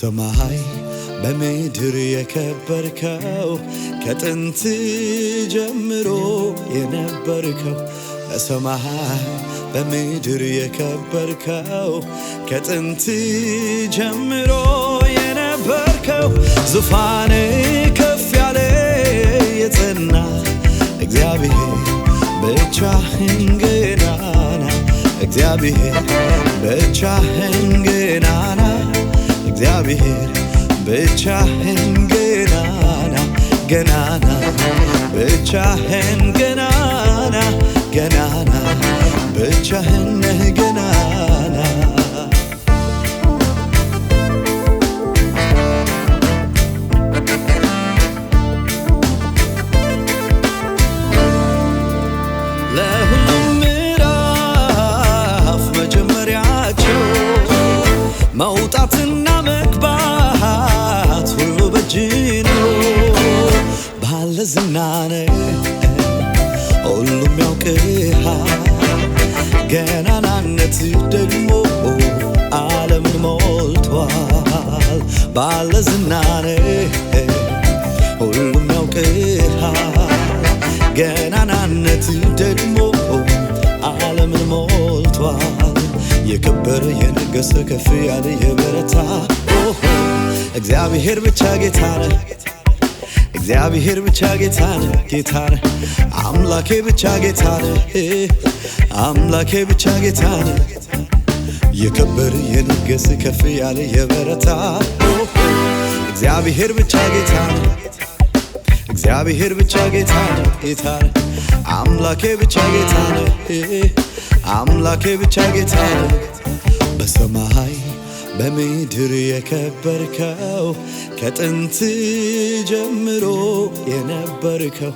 በሰማይ በምድር የከበርከው ከጥንት ጀምሮ የነበርከው በሰማይ በምድር የከበርከው ከጥንት ጀምሮ የነበርከው ዙፋን ከፍ ያለ የጸና እግዚአብሔር ብቻህን ገናና እግዚአብሔር ብቻህን ገናና እግዚአብሔር ብቻህን ገናና ገናና ብቻህን ገናና ገናና ብቻህን ገናና ለሁሉም ምዕራፍ መጀመሪያቸው መውጣትና መግባት ሁሉ በእጅ ነው። ባለ ዝና ነህ ሁሉም ያውቅሃል ገናናነት ደግሞ ዓለምን ሞልቷል። ባለ ዝና ነህ ሁሉም ያውቅሃል ገናናነት ደግሞ ዓለምን ሞልቷል። የከበረ የነገሰ ከፍ ያለ የበረታ እግዚአብሔር ብቻ ጌታ ነህ እግዚአብሔር ብቻ ጌታ ነህ ጌታ ነህ አምላኬ ብቻ ጌታ ነህ አምላኬ ብቻ ጌታ ነህ የከበረ የነገሰ ከፍ ያለ የበረታ እግዚአብሔር ብቻ ጌታ ነህ እግዚአብሔር ብቻ ጌታ ነህ ጌታ ነህ አምላኬ ብቻ ጌታ ነህ አምላኬ ብቻ ጌታ ነህ በሰማይ በምድር የከበርከው ከጥንት ጀምሮ የነበርከው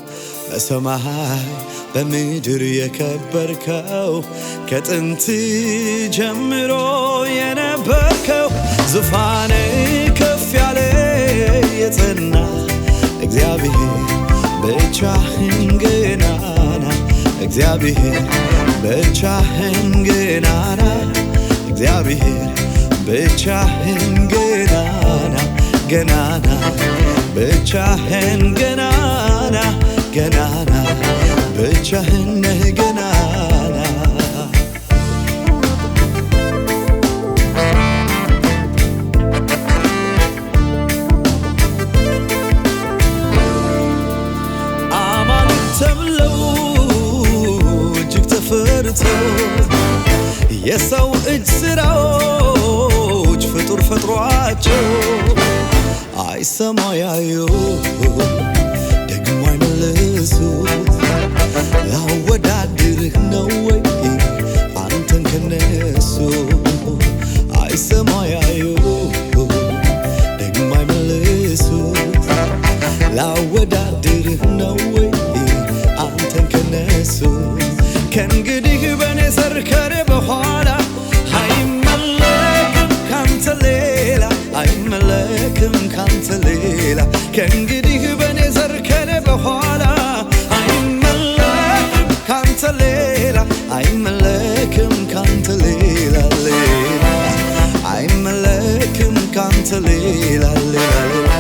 በሰማይ በምድር የከበርከው ከጥንት ጀምሮ የነበርከው ዙፋን ከፍ ያለ የጸና እግዚአብሔር ብቻህን ገናና እግዚአብሔር ብቻህን ገናና እግዚአብሔር ብቻህን ገናና ገናና ብቻህን ገናና ገናና ብቻህን ገናና አማልክት ተብለው እጅግ ተፈርተው የሰው እጅ ስራዎች ፍጡር ፈጥሯቸው አይሰማ ያዩ ደግሞ አይመልሱ ላወዳድርህ ነው ወይ አንተን ከነሱ አይሰማ ያዩ ደግሞ አይመልሱ ላወዳድርህ ነው ወይ አንተን ከነሱ ከእንግዲህ በኔ ዘር ከኔ በኋላ አይመለክም ካንተ ሌላ አይመለክም ካንተ ሌላ ከእንግዲህ በኔ ዘር ከኔ በኋላ አይመለክም ካንተ ሌላ አይመለክም ካንተ ሌላ ሌላ አይመለክም ካንተ ሌላ ሌላ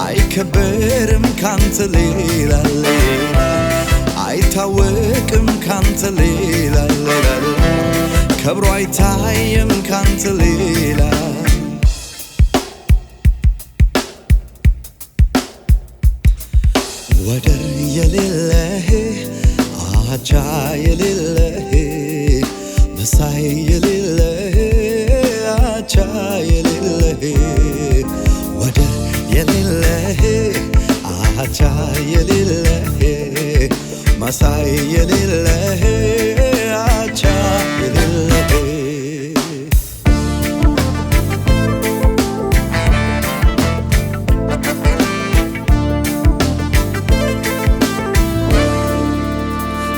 አይከበርም ካንተ ሌላ ሌላ አይታወቅም ካንተ ሌላ ሌላ ከብሮ አይታየም ካንተ ሌላ ወደር የሌለህ አቻ የሌለህ መሳይ የሌለህ አቻ የሌለህ ወደር የሌለህ አቻ የሌለህ መሳይ የሌለህ አቻ የሌለህ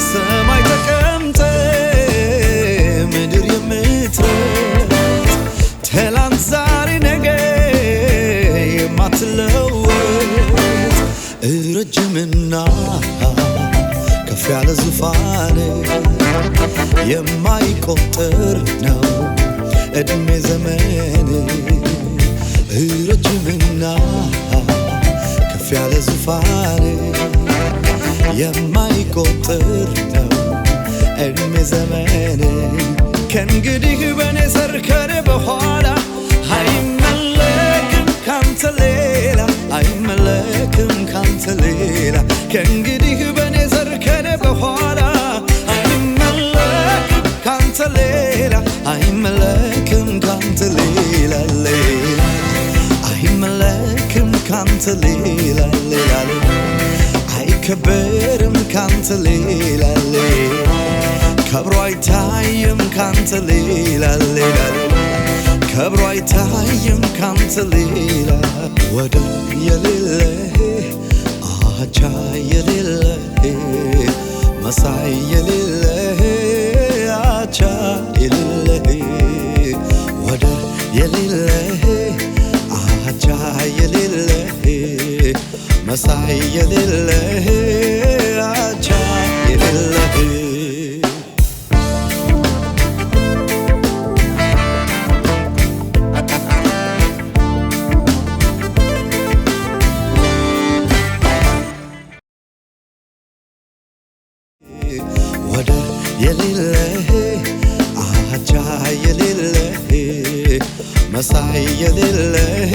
ሰማይ ተቀምጠ ምድር የምትረጥ ትላንት ዛሬ ነገ የማትለወጥ ረጅምና ከፍ ያለ ዙፋን የማይቆጠር ነው እድሜ ዘመን ረጅምና ከፍ ያለ ዙፋን የማይቆጥር ነው እድሜ ዘመን ከእንግዲህ በኔ ዘር ከኔ በኋላ አይመለክም ካንተ ሌላ አይመለክም ካንተ ሌላ ከእንግዲህ በኔ ዘር ከኔ በኋላ አይመለክም ካንተ ሌላ አይመለክም ካንተ ሌላ ሌላ አይመለክም ካንተ ሌላ ሌላ አይከበርም ካንተ ሌላ ሌላ ከብሮ አይታይም ካንተ ሌላ ሌላ ከብሮ አይታይም ካንተ ሌላ ወደር የሌለህ አቻ የሌለህ መሳይ የሌለህ አቻ የሌለህ ወደር የሌለህ አቻ የሌለህ መሳይ የሌለህ አቻ የሌለህ ወደር የሌለህ አቻ የሌለህ መሳይ የሌለህ